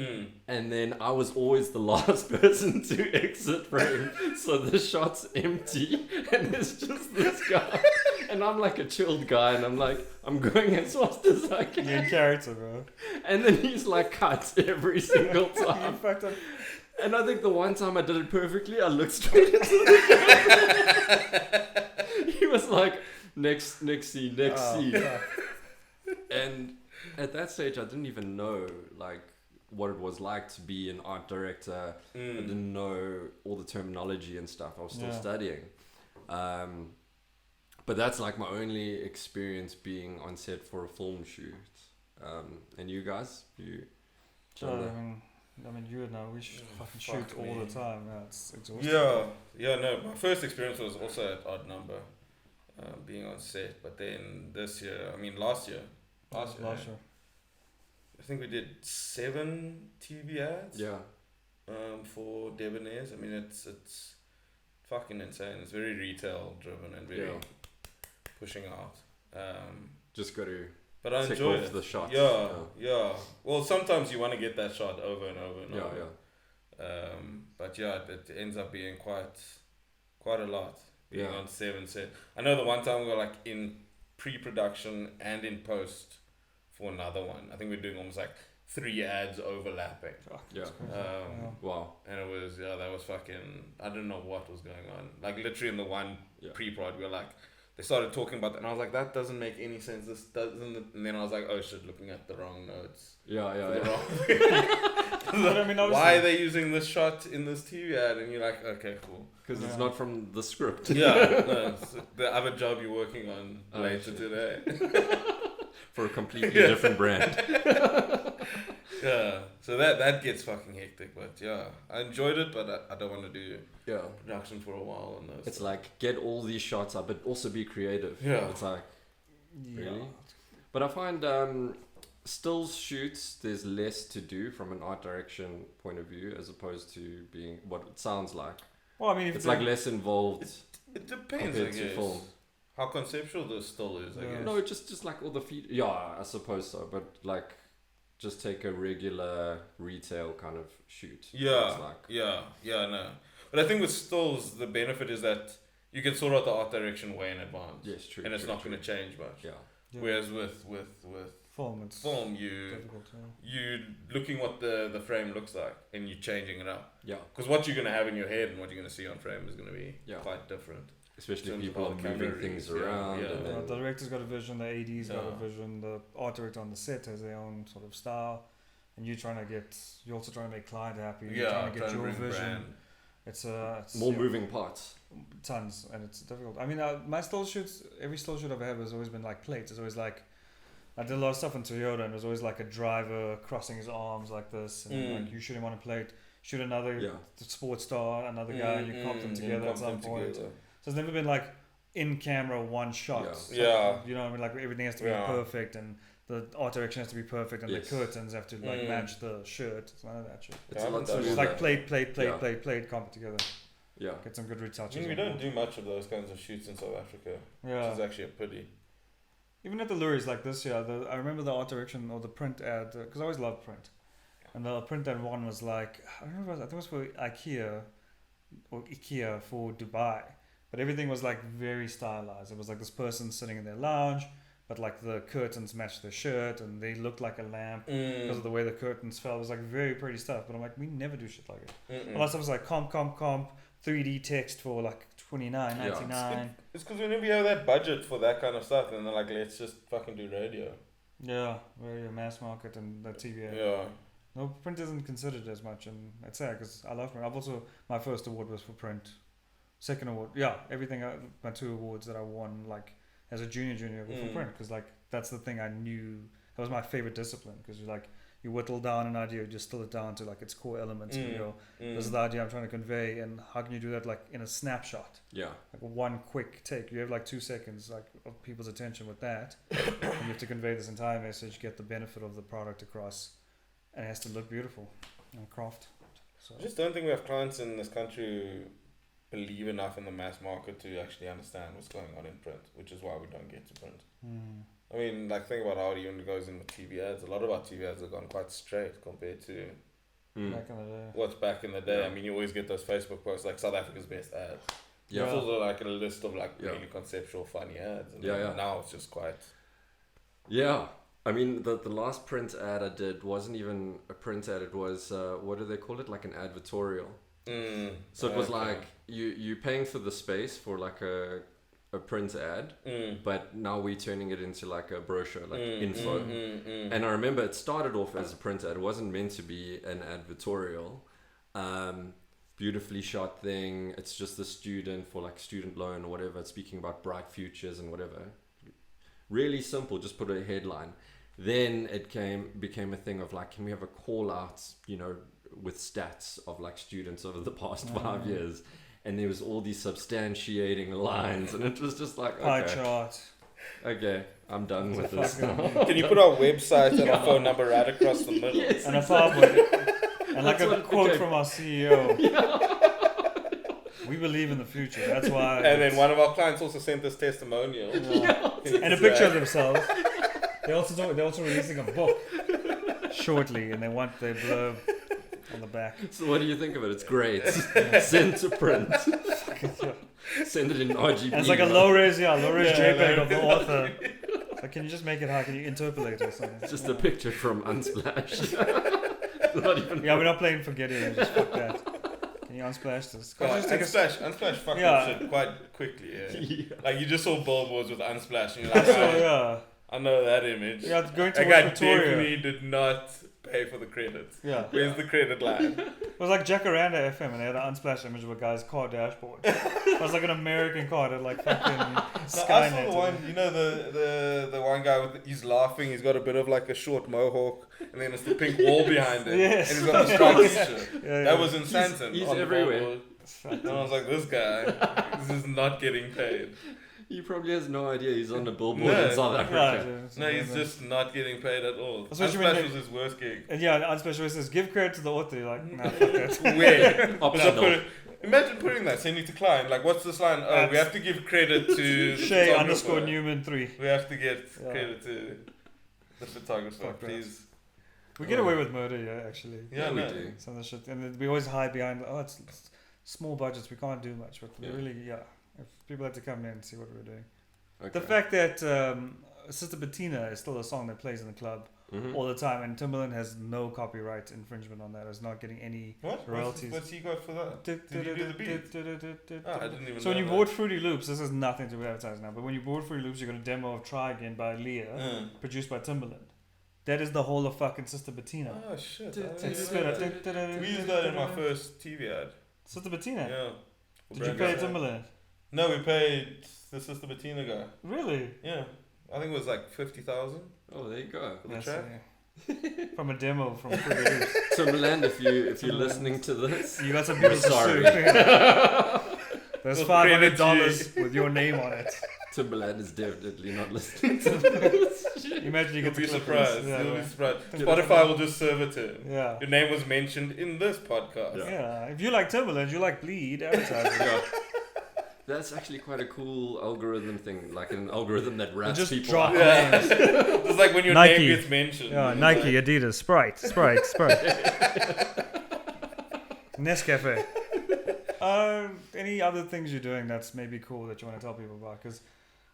And then I was always the last person to exit frame, so the shot's empty, and there's just this guy, and I'm like a chilled guy, and I'm like, I'm going as fast as I can. You're in character, bro. And then he's like cut every single time. You fucked up. And I think the one time I did it perfectly, I looked straight into the camera. He was like, next scene. And at that stage, I didn't even know like what it was like to be an art director. I didn't know all the terminology and stuff. I was still studying. But that's like my only experience being on set for a film shoot. And you guys, I mean, you know, we should fucking shoot all the time. Yeah, it's exhausting. No. My first experience was also at Odd Number, being on set. But then last year. I think we did 7 TV ads. Yeah. For Debonair's. I mean, it's fucking insane. It's very retail driven and very pushing out. Just got to. But I tick enjoy off it. the shots. Yeah. Well, sometimes you want to get that shot over and over and over. But it ends up being quite a lot. Being on 7 set. I know the one time we were like in pre-production and in post for another one. I think we're doing almost like 3 ads overlapping. Wow. And it was that was fucking, I don't know what was going on. Like literally in the one pre-prod, we were like, they started talking about that, and I was like, that doesn't make any sense. This doesn't. And then I was like, oh shit, looking at the wrong notes. But I mean, why are they using this shot in this TV ad? And you're like, okay, cool. Because it's not from the script. It's the other job you're working on later today. For a completely different brand. So that gets fucking hectic, but I enjoyed it, but I don't want to do production for a while on those. It's like get all these shots up, but also be creative. It's like really. But I find stills shoots, there's less to do from an art direction point of view as opposed to being what it sounds like. Well, I mean, if it's like less involved. It depends, I guess. Film. How conceptual the still is, I guess. No, just like all the feet. Yeah, I suppose so. But like, just take a regular retail kind of shoot. No. But I think with stills, the benefit is that you can sort out the art direction way in advance. Yes, true. And it's not going to change much. Yeah. Whereas with film, you looking what the frame looks like and you're changing it up. Yeah. Because what you're going to have in your head and what you're going to see on frame is going to be quite different. Especially people are moving things around. The director's got a vision, the AD's got a vision, the art director on the set has their own sort of style, and you're also trying to make client happy. You're trying to get your vision. It's more moving parts. Tons, and it's difficult. I mean, my still shoots, every still shoot I've had has always been like plates. It's always like, I did a lot of stuff in Toyota, and it was always like a driver crossing his arms like this, and like you shoot him on a plate, shoot another sports star, another guy, and you comp them together at some point. So it's never been like in camera one shot. You know what I mean? Like everything has to be perfect, and the art direction has to be perfect, and the curtains have to like match the shirt. It's none of that shit. It's like plate, comp together. Yeah. Get some good retouches. I mean, we don't do much of those kinds of shoots in South Africa. Which is actually a pity. Even at the Luries, like this year, I remember the art direction or the print ad, because I always loved print. And the print ad one was like, I think it was for IKEA for Dubai. But everything was like very stylized. It was like this person sitting in their lounge, but like the curtains matched their shirt and they looked like a lamp because of the way the curtains fell. It was like very pretty stuff. But I'm like, we never do shit like it. A lot of stuff was like comp, 3D text for like $29.99. It's because whenever you have that budget for that kind of stuff, and they're like, let's just fucking do radio. Yeah, radio, mass market, and the TV. Yeah. No, print isn't considered as much, and it's sad because I love print. My first award was for print. second award. Yeah, everything. My 2 awards that I won, like as a junior for print, because like that's the thing I knew. That was my favorite discipline, because you whittle down an idea, you distill it down to like its core elements, and you go, this is the idea I'm trying to convey, and how can you do that like in a snapshot? Yeah. Like one quick take. You have like 2 seconds like of people's attention with that, and you have to convey this entire message, get the benefit of the product across, and it has to look beautiful and craft. So I just don't think we have clients in this country who believe enough in the mass market to actually understand what's going on in print, which is why we don't get to print. I mean, like, think about how it even goes in with TV ads. A lot of our TV ads have gone quite straight compared to back in the day. what's back in the day. I mean, you always get those Facebook posts like South Africa's best ads. Yeah. It's also like a list of like really conceptual, funny ads. And now it's just quite. Yeah. I mean, the last print ad I did wasn't even a print ad. It was, what do they call it? Like an advertorial. So it was like you paying for the space for like a print ad, but now we're turning it into like a brochure, like info. And I remember it started off as a print ad. It wasn't meant to be an advertorial. Beautifully shot thing. It's just the student for like student loan or whatever, speaking about bright futures and whatever. Really simple, just put a headline. Then it became a thing of like, can we have a call out, with stats of like students over the past 5 years? And there was all these substantiating lines, and it was just like, pie chart. Okay, I'm done with this now. Can you put our website and our phone number right across the middle? Yes, and a PowerPoint. And like a quote from our CEO. We believe in the future. That's why. And then one of our clients also sent us testimonial. And a picture of themselves. They're also releasing a book shortly, and they want their blurb on the back. So what do you think of it? It's great. Send to print. Send it in RGB. And it's like a low-res JPEG of the author. Like, can you just make it high? Can you interpolate or something? It's just a picture from Unsplash. Not even. Yeah, we're not playing Forget It. Just fuck that. Can you unsplash this? Unsplash fucking shit quite quickly. Yeah. Like you just saw billboards with Unsplash, and you're like, I know that image. Yeah, going to I definitely did not pay for the credits. Yeah. Where's the credit line? It was like Jacque FM, and they had an Unsplash image of a guy's car dashboard. It was like an American car that like fucking Skynet. I saw the one, the one guy with he's laughing. He's got a bit of like a short mohawk, and then it's the pink wall behind him. Yes. And he's got the striped t-shirt. That was in Santon. He's everywhere. And I was like, this guy, this is not getting paid. He probably has no idea he's on the billboard in South Africa. No, he's just not getting paid at all. Unsplash was his worst gig. And yeah, Unsplash says, give credit to the author. You're like, nah, fuck that. Where? Optional. Imagine putting that, sending to client. Like, what's this line? Oh, we have to give credit to Che _Newman 3. We have to get credit to the photographer, please. We get away with murder, yeah, actually. Yeah, we do. Some of the shit. And we always hide behind, it's small budgets, we can't do much. But we really, if people had to come in and see what we're doing. Okay. The fact that Sister Bettina is still a song that plays in the club all the time, and Timbaland has no copyright infringement on that. It's not getting any royalties. What's he got for that? Did he do the beat? I didn't even know. So when you bought Fruity Loops, this has nothing to do with advertising now, but when you bought Fruity Loops, you got a demo of Try Again by Leah, produced by Timbaland. That is the whole of fucking Sister Bettina. Oh shit. We used that in my first TV ad. Sister Bettina? Yeah. Did you pay Timbaland? No, we paid the Sister Bettina guy. Really? Yeah. I think it was like 50,000. Oh, there you go. For the track. From a demo from Fruity Loops. Timbaland, if you're listening to this, you got some beautiful sorry. There's $500 with your name on it. Timbaland is definitely not listening to this. Imagine you get to be surprised. You'll be surprised. Spotify will just serve it to him. Yeah. Your name was mentioned in this podcast. Yeah. If you like Timbaland, you like Bleed advertising. That's actually quite a cool algorithm thing, like an algorithm that rats just people drop out. names. It's like when your name gets mentioned. Yeah, Nike, Adidas, Sprite. Nescafe. Any other things you're doing that's maybe cool that you want to tell people about? Because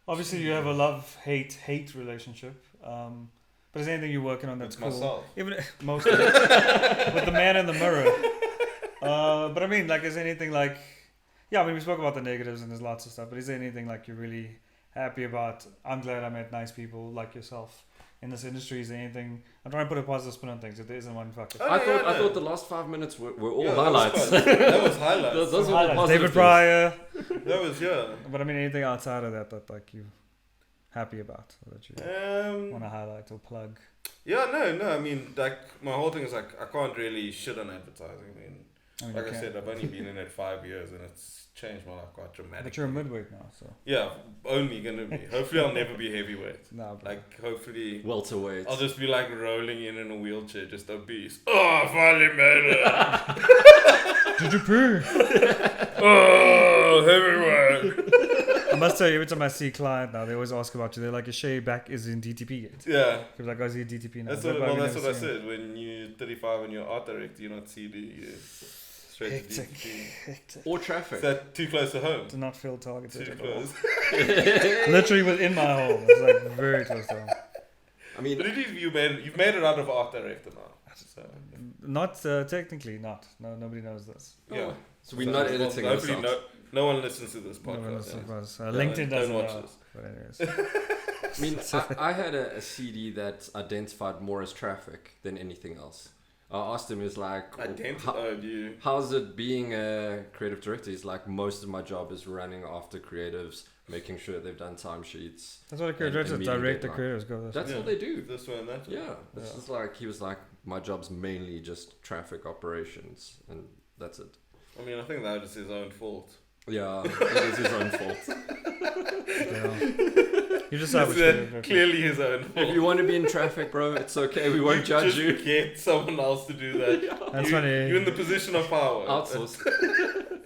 obviously you have a love-hate relationship. But is there anything you're working on that's cool? Myself. Even mostly with the man in the mirror. But I mean, like, is there anything like? Yeah, I mean, we spoke about the negatives and there's lots of stuff. But is there anything like you're really happy about? I'm glad I met nice people like yourself in this industry. Is there anything? I'm trying to put a positive spin on things. If there isn't one, fuck it. I thought the last 5 minutes were all highlights. That was highlights. Those were highlights. the David Pryor. That was But I mean, anything outside of that like you happy about or that you want to highlight or plug? Yeah, no. I mean, like my whole thing is like I can't really shit on advertising. I mean, like I said, I've only been in it 5 years and it's changed my life quite dramatically. But you're a midweight now, so. Yeah, only gonna be. Hopefully, I'll never be heavyweight. Nah, bro. Like, hopefully, Welterweight. I'll just be like rolling in a wheelchair, just obese. Oh, I finally made it. Did you poo? Oh, heavyweight. I must tell you, every time I see a client now, they always ask about you. They're like, is Shay back? Is in DTP yet? Yeah. Because like, is he DTP now? That's what I said. When you're 35 and you're art director, you're not CD. You're straight to DTP. Hectic. Or traffic. Is that too close to home? Do not feel targeted. Too at all. close. Literally within my home. It's like very close to home. I mean, But at least you've made it out of art director now. So, Not technically, not. No, nobody knows this. yeah. so we're not editing Hopefully, ourselves. no one listens to this No one podcast. knows this. Yeah, LinkedIn doesn't watch know. this. But anyways. I mean, I had a CD that identified more as traffic than anything else. I asked him, is like, how's it being a creative director? He's like, most of my job is running after creatives, making sure they've done timesheets. That's what a creative director meeting direct the deadline. creators go. That's what they do. This way and that way. Yeah, it's just like, he was like, my job's mainly just traffic operations, and that's it. I mean, I think that was his own fault. Yeah, it is his own fault. You decide which It's clearly his own fault. If you want to be in traffic, bro, it's okay. We won't judge just you. Get someone else to do that. That's funny. You're in the position of power. Outsource.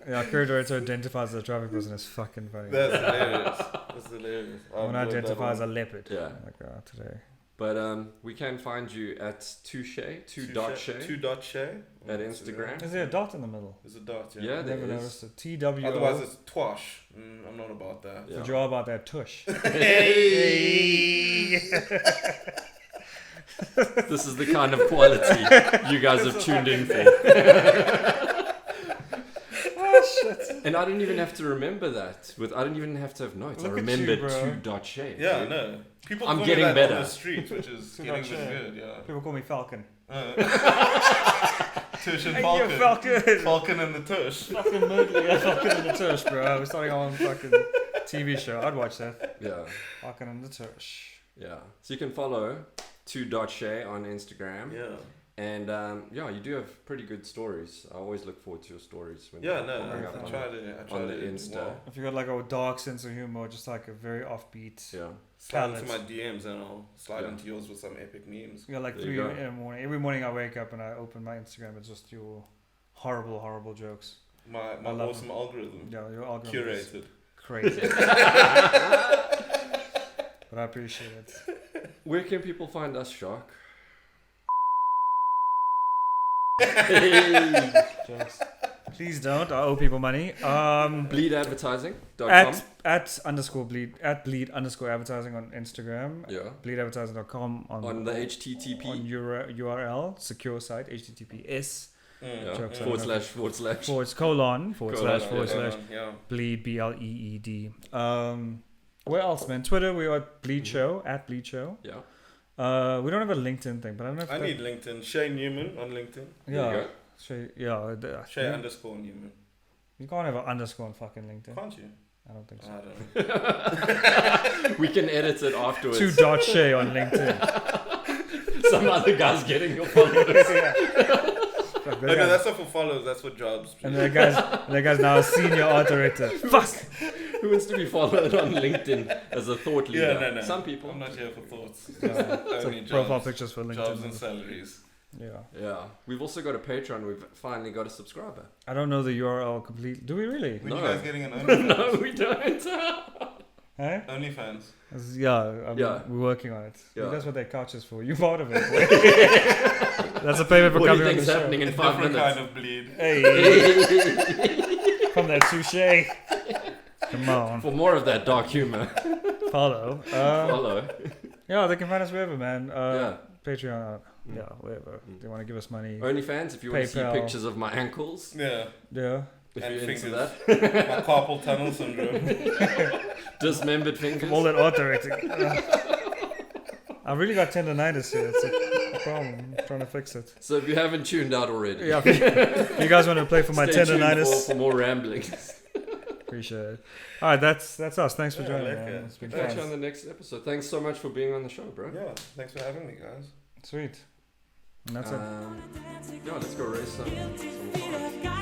Yeah, creative director identifies as a traffic person is fucking funny. That's hilarious. That's hilarious. When I identify as a leopard. Yeah. Like today. But we can find you at Tush, 2.Shay at Instagram. Is there a dot in the middle? There's a dot, yeah. Yeah, I there never is. noticed it. TWO. Otherwise, it's Twash. I'm not about that. Yeah. But you're all about that tush. Hey! This is the kind of quality you guys have tuned in for. Oh shit. And I didn't even have to remember that. I didn't even have to have notes. Look I at you, remembered bro. 2.Shay. Yeah, dude. no. People I'm call getting me that better. on the street, which is getting good, yeah. People call me Falcon. Tush and Hey, Falcon. you Falcon. Falcon and the Tush. Fucking Moodley. Yeah, Falcon and the Tush, bro. We're starting our own fucking TV show. I'd watch that. Yeah. Falcon and the Tush. Yeah. So you can follow 2.Shay on Instagram. Yeah. And yeah, you do have pretty good stories. I always look forward to your stories. When Yeah, you no, bring I up try to on the Insta. wow. If you got like a dark sense of humor, just like a very offbeat. Yeah. Slide into my DMs and I'll slide into yours with some epic memes. You got like There 3 you go. in the morning. Every morning I wake up and I open my Instagram. It's just your horrible, horrible jokes. My I love awesome algorithm. Yeah, your algorithm is Curated. crazy. But I appreciate it. Where can people find us, Jacque? Jokes. Please don't. I owe people money. Bleedadvertising.com. Bleed underscore advertising on Instagram. Yeah. Bleedadvertising.com On the HTTP. on URL secure site HTTPS Yeah. Jokes Forward on slash. forward slash Colon, // Yeah. bleed BLEED. Where else, man? Twitter we are at Bleed Show at Bleed Show. Yeah. We don't have a LinkedIn thing, but I don't know if I need LinkedIn. Che Newman on LinkedIn. There you yeah. go. Che _Newman. You can't have an underscore on fucking LinkedIn. Can't you? I don't think so. I don't know. We can edit it afterwards. 2.Shay on LinkedIn. Some other guy's getting your followers. Fuck, No, that's not for followers. That's for jobs. and that guy's now a senior art director. Fuck. Who wants to be followed on LinkedIn as a thought leader? Yeah, no. Some people. I'm not here for thoughts. It's Only like profile jobs. pictures for LinkedIn. Jobs and salaries. Yeah. Yeah. We've also got a Patreon. We've finally got a subscriber. I don't know the URL complete. Do we really? When you No. guys getting an OnlyFans? No, we don't. Hey? OnlyFans. Yeah, we're working on it. Yeah. That's what that couch is for. You part of it. That's a payment for What do coming you on the think's show. happening in A 5 different minutes? kind of bleed. Hey, from that touche. Come on, For more of that dark humor, follow. follow. Yeah, they can find us wherever, man. Yeah. Patreon. Yeah, wherever. They want to give us money. OnlyFans, if you want to see PayPal. pictures of my ankles, Yeah. Yeah. if And you're into fingers. that. My carpal tunnel syndrome. Dismembered fingers. From all that art directing. I really got tendonitis here. It's a problem. I'm trying to fix it. So if you haven't tuned out already, Yeah, if you guys want to play for my stay tuned tendonitis. for more ramblings. Appreciate it. All right, that's us. Thanks for Yeah, joining, like man. it. It's been Catch you fun. on the next episode. Thanks so much for being on the show, bro. Yeah, thanks for having me, guys. Sweet. And that's it. Yeah, let's go raise some cars.